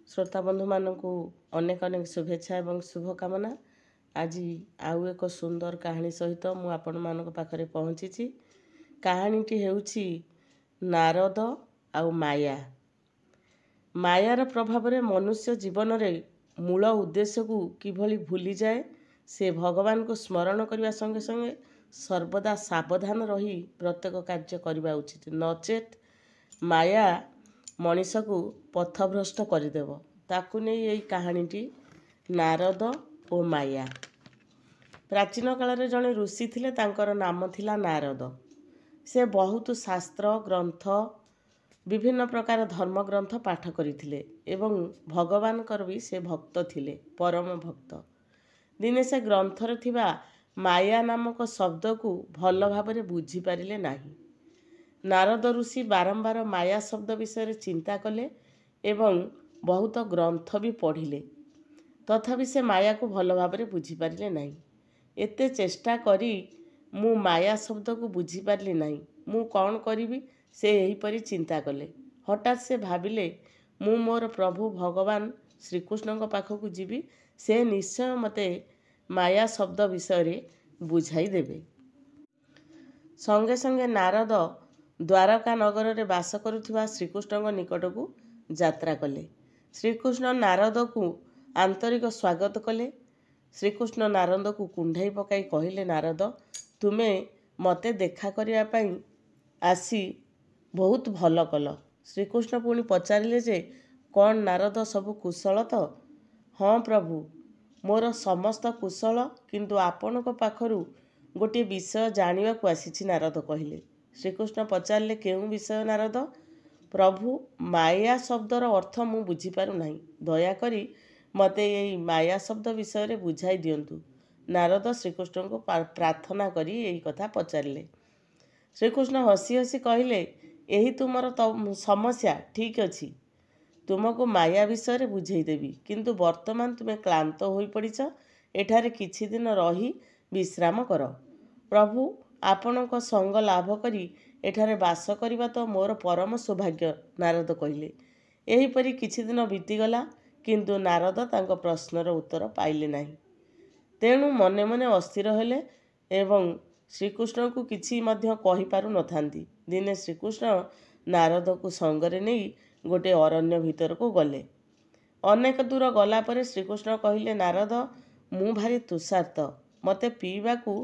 श्रोता बंधु मानक अनेक अनेक शुभेच्छा एवं शुभकामना। आज आउ एक सुंदर कहानी सहित मु आपण मानक पाखरे पहुँची। कहानीटी हेउछि नारद आउ माया। मायार प्रभाव में मनुष्य जीवन में मूल उद्देश्य को किभली भूली जाए से भगवान को स्मरण करने संगे संगे सर्वदा सावधान रही प्रत्येक कार्य करने उचित, नचेत माया मनीष को पथभ्रष्ट करदेव। ताकू नहीं यही कहानीटी नारद और माया। प्राचीन काल में जड़े ऋषि थिले, तांकर नाम थिला नारद। से बहुत शास्त्र ग्रंथ विभिन्न प्रकार धर्म ग्रंथ पाठ करथिले एवं भगवानकर भी से भक्त थिले, परम भक्त। दिने से ग्रंथर थिबा माया नामक शब्द को भल भाव बुझी पारिले नाही। नारद ऋषि बारंबार माया शब्द विषय चिंता कले एवं बहुत ग्रंथ भी पढ़िले, तथापि से माया को भल भाव बुझी पारिले नाही। एते चेष्टा करी मु माया शब्द को बुझी पारिली नाही, मु कौन करिबी से एहीपरि चिंता कले। हठात से भाविले मु मोर प्रभु भगवान श्रीकृष्ण पाखक जीवी, से निश्चय मते माया शब्द विषय बुझाई देबे। संगे संगे नारद द्वारका नगर रे बास करुथिबा श्रीकृष्ण निकट को यात्रा कले। श्रीकृष्ण नारद को आंतरिक स्वागत कले। श्रीकृष्ण नारद को कुंढाई पकाई कहिले, नारद तुमे मते देखा करिया पई आसी बहुत भल कल। श्रीकृष्ण पुणी पचारिले जे कौन नारद सब कुशल तो? हाँ प्रभु, मोर समस्त कुशल, किंतु आपनक पाखरु गोटे विषय जानिबा को आसीछि, नारद कहिले। श्रीकृष्ण पचारिले केउं विषय नारद? प्रभु, माया शब्दर अर्थ मु बुझी पारु नाही, दयाकरी मते यही माया शब्द विषय रे बुझाई दियंतु। नारद श्रीकृष्ण को प्रार्थना करी यही कथा पचारिले। श्रीकृष्ण हसी हसी कहिले, यही तुमर समस्या, ठीक अछि, तुमको माया विषय बुझाई देवी, किंतु वर्तमान तुमे क्लांत होई पड़िछ, एठारे किछि दिन रही विश्राम कर। प्रभु, आपणक संग लाभ करी एठारे बास करिबा तो मोर परम सौभाग्य, नारद कहिले। एहीपरि किछि दिन बीतीगला, किंतु नारद तांको प्रश्नर उत्तर पाइले नाही। तेणु मने मने अस्थिर हेले एवं श्रीकृष्ण को किछि मध्य कहि पारु नथांती। दिने श्रीकृष्ण नारद को संगरे नहीं गोटे अरण्य भीतर को गले। अनेक दूर गला परे श्रीकृष्ण कहिले, नारद मु भारी तुषार्त, मते पीवा को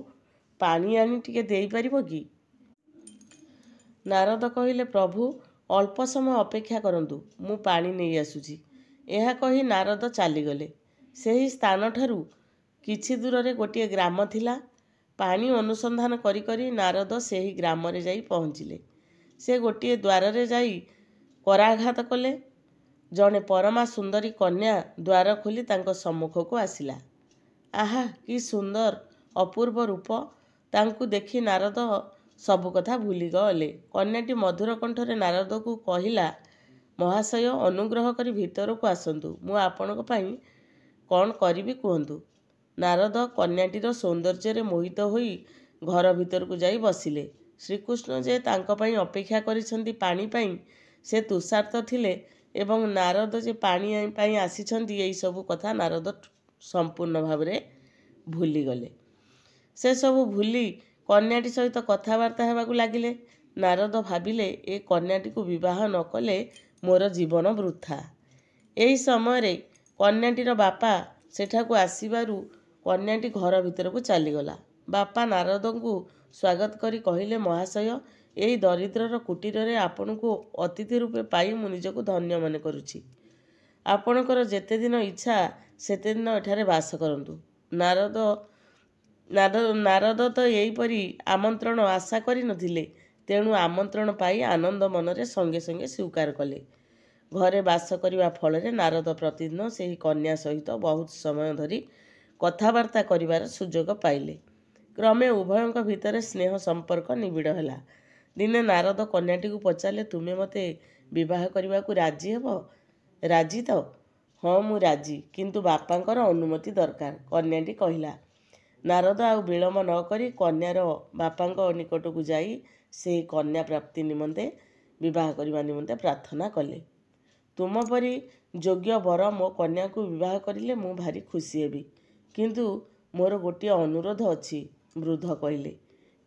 पानी आनी टिके देई परिबो कि? नारद कहिले, प्रभु अल्प समय अपेक्षा करंतु, मु पानी नहीं आसुची। यह कही नारद चलीगले। सेही स्थान ठारू किछि दूर रे गोटे ग्राम थिला। पानी अनुसंधान करी करी नारद सेही ग्राम रे जाई पहुँचिले। से गोटे द्वार रे जाई कराघात कले। जड़े परमा सुंदरी कन्या द्वार खोली तांको सम्मुख को आसिला। आहा, कि सुंदर अपूर्व रूप! तांकु देखी नारद सबु कथा भूली गले। कन्याटी मधुर कंठरे नारद को कहिला, महाशय अनुग्रह करी भीतर को आसंतु, मु आपनक पई कौन करिबी कुहंतु। नारद कन्याटीर सौंदर्य रे मोहित होई घर भीतर को जाई बसिले। श्रीकृष्ण जे तांको पई अपेक्षा करिसंती पानी पई, से तुषार्त थिले एवं नारद जे पानी पई आसीछंती, एई सबु कथा नारद संपूर्ण भाव रे भूली गले। से सबु भूली कन्याटी सहित कथबार्ता हेबाकु लागिले। नारद भाविले, ए कन्याटी को विवाह न कले मोर जीवन वृथा। एही समय रे कन्याटीर बापा सेठाकु आसीबारु कन्याटी घर भीतर को चलीगला। बापा नारद को स्वागत करी कहिले, महाशय एही दरिद्रर कुटीर रे आपन को अतिथि रूपे पाई मु निजको धन्य मन करुछि। आपणकर जेते दिन इच्छा सेते दिन एठारे बास करंतु। नारद तो यहीपरि आमंत्रण आशा करि नथिले, तेणु आमंत्रण पाई आनंद मनरे संगे संगे स्वीकार कले। घरे बास करिबा फलरे नारद प्रतिदिन सेही कन्या सहित बहुत समय धरी कथबार्ता करिबार सुजोग पाइले। क्रमे उभयଙ୍କ भितर स्नेह संपर्क निबिड़ ହେଲା। दिने नारद कन्याटी को पचारे, तुमे मते विवाह करने को राजी हेब? राजी तो? हाँ मु राजी, किंतु बापांकर अनुमति दरकार, कन्याटी कहिला। नारद आउ विलम्ब न करी कन्यार बापांक निकट को जाई से कन्या प्राप्ति निमंते विवाह करने निमंते प्रार्थना कले। ତୁମ ପରି ଯୋଗ୍ୟ ବର ମୋ କନ୍ୟାକୁ ବିବାହ କରିଲେ ମୁଁ ଭାରି ଖୁସି ହେବି। କିନ୍ତୁ ମୋର ଗୋଟିଏ ଅନୁରୋଧ ଅଛି, ବୃଦ୍ଧ କହିଲେ।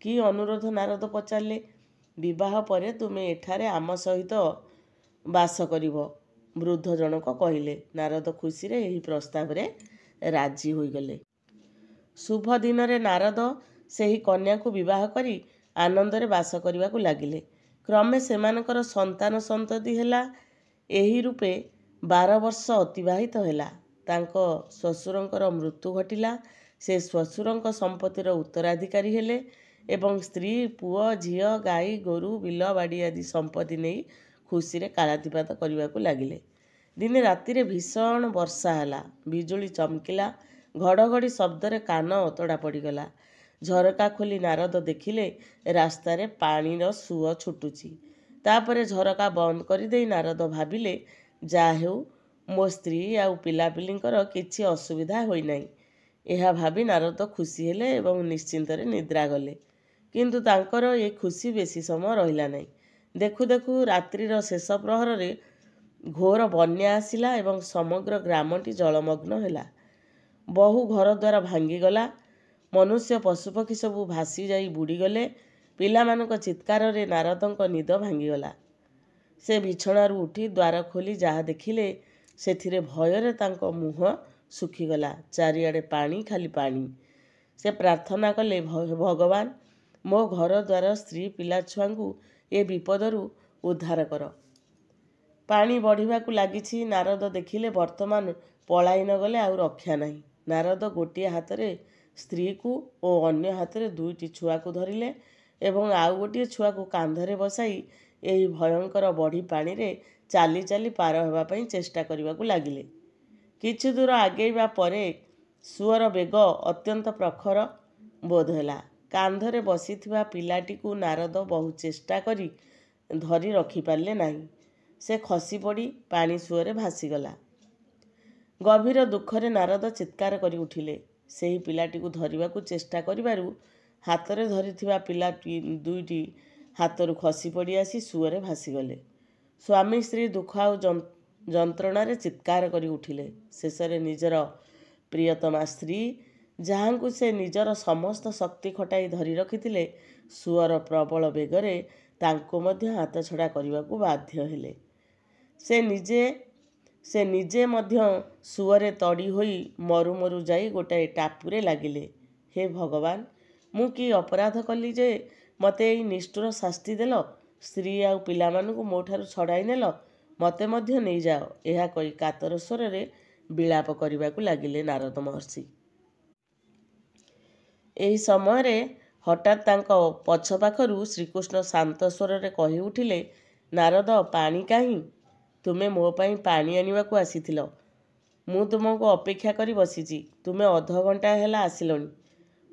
କି ଅନୁରୋଧ? ନାରଦ ପଚାରିଲେ। ବିବାହ ପରେ ତୁମେ ଏଠାରେ ଆମ ସହିତ ବାସ କରିବ, ବୃଦ୍ଧ ଜଣକ କହିଲେ। ନାରଦ ଖୁସିରେ ଏହି ପ୍ରସ୍ତାବରେ ରାଜି ହୋଇଗଲେ। ଶୁଭ ଦିନରେ ନାରଦ ସେହି କନ୍ୟାକୁ ବିବାହ କରି ଆନନ୍ଦରେ ବାସ କରିବାକୁ ଲାଗିଲେ। କ୍ରମେ ସେମାନଙ୍କର ସନ୍ତାନ ସନ୍ତତି ହେଲା। ଏହି ରୂପେ 12 ବର୍ଷ ଅତିବାହିତ ହେଲା। ତାଙ୍କ ଶ୍ୱଶୁରଙ୍କର ମୃତ୍ୟୁ ଘଟିଲା। ସେ ଶ୍ୱଶୁରଙ୍କ ସମ୍ପତ୍ତିର ଉତ୍ତରାଧିକାରୀ ହେଲେ ଏବଂ ସ୍ତ୍ରୀ, ପୁଅ, ଝିଅ, ଗାଈ, ଗୋରୁ, ବିଲ ବାଡ଼ି ଆଦି ସମ୍ପତ୍ତି ନେଇ ଖୁସିରେ କାଳାତିପାତ କରିବାକୁ ଲାଗିଲେ। ଦିନେ ରାତିରେ ଭୀଷଣ ବର୍ଷା ହେଲା। ବିଜୁଳି ଚମକିଲା। ଘଡ଼ଘଡ଼ି ଶବ୍ଦରେ କାନ ଅତଡ଼ା ପଡ଼ିଗଲା। ଝରକା ଖୋଲି ନାରଦ ଦେଖିଲେ ରାସ୍ତାରେ ପାଣିର ସୁଅ ଛୁଟୁଛି। ତାପରେ ଝରକା ବନ୍ଦ କରିଦେଇ ନାରଦ ଭାବିଲେ, ଯାହା ହେଉ ମୋ ସ୍ତ୍ରୀ ଆଉ ପିଲାପିଲିଙ୍କର କିଛି ଅସୁବିଧା ହୋଇନାହିଁ। ଏହା ଭାବି ନାରଦ ଖୁସି ହେଲେ ଏବଂ ନିଶ୍ଚିନ୍ତରେ ନିଦ୍ରା ଗଲେ। କିନ୍ତୁ ତାଙ୍କର ଏ ଖୁସି ବେଶୀ ସମୟ ରହିଲା ନାହିଁ। ଦେଖୁ ଦେଖୁ ରାତ୍ରିର ଶେଷ ପ୍ରହରରେ ଘୋର ବନ୍ୟା ଆସିଲା ଏବଂ ସମଗ୍ର ଗ୍ରାମଟି ଜଳମଗ୍ନ ହେଲା। ବହୁ ଘରଦ୍ୱାର ଭାଙ୍ଗିଗଲା। ମନୁଷ୍ୟ ପଶୁପକ୍ଷୀ ସବୁ ଭାସି ଯାଇ ବୁଡ଼ିଗଲେ। ପିଲାମାନଙ୍କ ଚିତ୍କାରରେ ନାରଦଙ୍କ ନିଦ ଭାଙ୍ଗିଗଲା। ସେ ବିଛଣାରୁ ଉଠି ଦ୍ୱାର ଖୋଲି ଯାହା ଦେଖିଲେ, ସେଥିରେ ଭୟରେ ତାଙ୍କ ମୁହଁ ଶୁଖିଗଲା। ଚାରିଆଡ଼େ ପାଣି, ଖାଲି ପାଣି। ସେ ପ୍ରାର୍ଥନା କଲେ, ଭଗବାନ, ମୋ ଘରଦ୍ୱାର, ସ୍ତ୍ରୀ, ପିଲାଛୁଆଙ୍କୁ ଏ ବିପଦରୁ ଉଦ୍ଧାର କର। ପାଣି ବଢ଼ିବାକୁ ଲାଗିଛି। ନାରଦ ଦେଖିଲେ ବର୍ତ୍ତମାନ ପଳାଇ ନ ଗଲେ ଆଉ ରକ୍ଷା ନାହିଁ। ନାରଦ ଗୋଟିଏ ହାତରେ ସ୍ତ୍ରୀକୁ ଓ ଅନ୍ୟ ହାତରେ 2ଟି ଛୁଆକୁ ଧରିଲେ ଏବଂ ଆଉ ଗୋଟିଏ ଛୁଆକୁ କାନ୍ଧରେ ବସାଇ ଏହି ଭୟଙ୍କର ବଢ଼ି ପାଣିରେ ଚାଲି ଚାଲି ପାର ହେବା ପାଇଁ ଚେଷ୍ଟା କରିବାକୁ ଲାଗିଲେ। କିଛି ଦୂର ଆଗେଇବା ପରେ ସୁଅର ବେଗ ଅତ୍ୟନ୍ତ ପ୍ରଖର ବୋଧ ହେଲା। କାନ୍ଧରେ ବସିଥିବା ପିଲାଟିକୁ ନାରଦ ବହୁ ଚେଷ୍ଟା କରି ଧରି ରଖିପାରିଲେ ନାହିଁ। ସେ ଖସି ପଡ଼ି ପାଣି ସୁଅରେ ଭାସିଗଲା। ଗଭୀର ଦୁଃଖରେ ନାରଦ ଚିତ୍କାର କରି ଉଠିଲେ। ସେହି ପିଲାଟିକୁ ଧରିବାକୁ ଚେଷ୍ଟା କରିବାରୁ ହାତରେ ଧରିଥିବା ପିଲା 2ଟି ହାତରୁ ଖସି ପଡ଼ି ଆସି ସୁଅରେ ଭାସିଗଲେ। ସ୍ୱାମୀ ସ୍ତ୍ରୀ ଦୁଃଖ ଆଉ ଯନ୍ତ୍ରଣାରେ ଚିତ୍କାର କରି ଉଠିଲେ। ଶେଷରେ ନିଜର ପ୍ରିୟତମା ସ୍ତ୍ରୀ, ଯାହାଙ୍କୁ ସେ ନିଜର ସମସ୍ତ ଶକ୍ତି ଖଟାଇ ଧରି ରଖିଥିଲେ, ସୁଅର ପ୍ରବଳ ବେଗରେ ତାଙ୍କୁ ମଧ୍ୟ ହାତଛଡ଼ା କରିବାକୁ ବାଧ୍ୟ ହେଲେ। ସେ ନିଜେ ମଧ୍ୟ ସୁଅରେ ତଡ଼ି ହୋଇ ମରୁ ମରୁ ଯାଇ ଗୋଟାଏ ଟାପୁରେ ଲାଗିଲେ। ହେ ଭଗବାନ, ମୁଁ କି ଅପରାଧ କଲି ଯେ ମୋତେ ଏଇ ନିଷ୍ଠୁର ଶାସ୍ତି ଦେଲ? ସ୍ତ୍ରୀ ଆଉ ପିଲାମାନଙ୍କୁ ମୋଠାରୁ ଛଡ଼ାଇ ନେଲ। ମୋତେ ମଧ୍ୟ ନେଇଯାଅ। ଏହା କହି କାତର ସ୍ୱରରେ ବିଳାପ କରିବାକୁ ଲାଗିଲେ ନାରଦ ମହର୍ଷି। ଏହି ସମୟରେ ହଠାତ୍ ତାଙ୍କ ପଛ ପାଖରୁ ଶ୍ରୀକୃଷ୍ଣ ଶାନ୍ତ ସ୍ୱରରେ କହି ଉଠିଲେ, ନାରଦ, ପାଣି କାହିଁ? ତୁମେ ମୋ ପାଇଁ ପାଣି ଆଣିବାକୁ ଆସିଥିଲ। ମୁଁ ତୁମକୁ ଅପେକ୍ଷା କରି ବସିଛି। ତୁମେ ଅଧଘଣ୍ଟାଏ ହେଲା ଆସିଲଣି।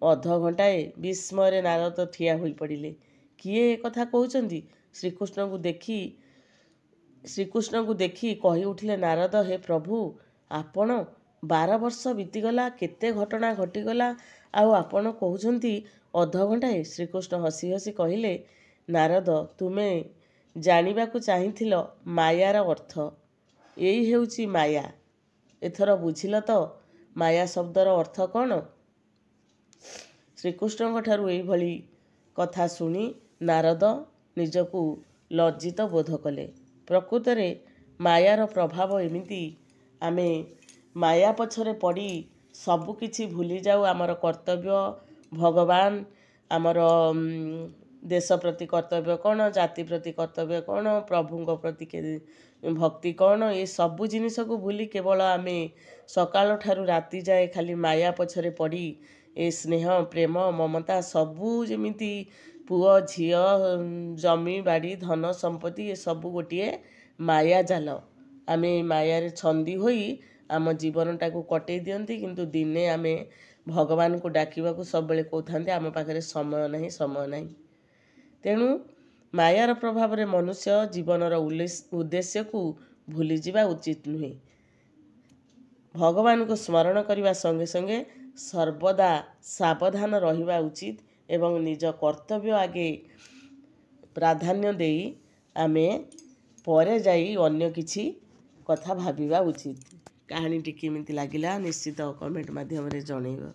ଅଧଘଣ୍ଟାଏ? ବିସ୍ମୟରେ ନାରଦ ଠିଆ ହୋଇପଡ଼ିଲେ। କିଏ ଏ କଥା କହୁଛନ୍ତି? ଶ୍ରୀକୃଷ୍ଣଙ୍କୁ ଦେଖି କହି ଉଠିଲେ ନାରଦ, ହେ ପ୍ରଭୁ, ଆପଣ! 12 ବର୍ଷ ବିତିଗଲା, କେତେ ଘଟଣା ଘଟିଗଲା, ଆଉ ଆପଣ କହୁଛନ୍ତି ଅଧଘଣ୍ଟାଏ? ଶ୍ରୀକୃଷ୍ଣ ହସି ହସି କହିଲେ, ନାରଦ, ତୁମେ ଜାଣିବାକୁ ଚାହିଁଥିଲ ମାୟାର ଅର୍ଥ। ଏଇ ହେଉଛି ମାୟା। ଏଥର ବୁଝିଲ ତ ମାୟା ଶବ୍ଦର ଅର୍ଥ କ'ଣ? ଶ୍ରୀକୃଷ୍ଣଙ୍କଠାରୁ ଏଇଭଳି କଥା ଶୁଣି ନାରଦ ନିଜକୁ ଲଜ୍ଜିତ ବୋଧ କଲେ। ପ୍ରକୃତରେ ମାୟାର ପ୍ରଭାବ ଏମିତି, ଆମେ ମାୟା ପଛରେ ପଡ଼ି ସବୁ କିଛି ଭୁଲିଯାଉ। ଆମର କର୍ତ୍ତବ୍ୟ, ଭଗବାନ, ଆମର ଦେଶ ପ୍ରତି କର୍ତ୍ତବ୍ୟ କ'ଣ, ଜାତି ପ୍ରତି କର୍ତ୍ତବ୍ୟ କ'ଣ, ପ୍ରଭୁଙ୍କ ପ୍ରତି ଭକ୍ତି କ'ଣ, ଏ ସବୁ ଜିନିଷକୁ ଭୁଲି କେବଳ ଆମେ ସକାଳଠାରୁ ରାତି ଯାଏ ଖାଲି ମାୟା ପଛରେ ପଡ଼ି ଏ ସ୍ନେହ, ପ୍ରେମ, ମମତା ସବୁ ଯେମିତି ପୁଅ, ଝିଅ, ଜମି, ବାଡ଼ି, ଧନ, ସମ୍ପତ୍ତି ଏସବୁ ଗୋଟିଏ ମାୟା ଜାଲ। ଆମେ ଏ ମାୟାରେ ଛନ୍ଦି ହୋଇ ଆମ ଜୀବନଟାକୁ କଟେଇ ଦିଅନ୍ତି। କିନ୍ତୁ ଦିନେ ଆମେ ଭଗବାନଙ୍କୁ ଡାକିବାକୁ ସବୁବେଳେ କହୁଥାନ୍ତି, ଆମ ପାଖରେ ସମୟ ନାହିଁ, ସମୟ ନାହିଁ। ତେଣୁ ମାୟାର ପ୍ରଭାବରେ ମନୁଷ୍ୟ ଜୀବନର ଉଦ୍ଦେଶ୍ୟକୁ ଭୁଲିଯିବା ଉଚିତ ନୁହେଁ। ଭଗବାନଙ୍କୁ ସ୍ମରଣ କରିବା ସଙ୍ଗେ ସଙ୍ଗେ ସର୍ବଦା ସାବଧାନ ରହିବା ଉଚିତ ଏବଂ ନିଜ କର୍ତ୍ତବ୍ୟ ଆଗେ ପ୍ରାଧାନ୍ୟ ଦେଇ ଆମେ ପରେ ଯାଇ ଅନ୍ୟ କିଛି କଥା ଭାବିବା ଉଚିତ। କାହାଣୀଟି କେମିତି ଲାଗିଲା ନିଶ୍ଚିତ କମେଣ୍ଟ ମାଧ୍ୟମରେ ଜଣେଇବ।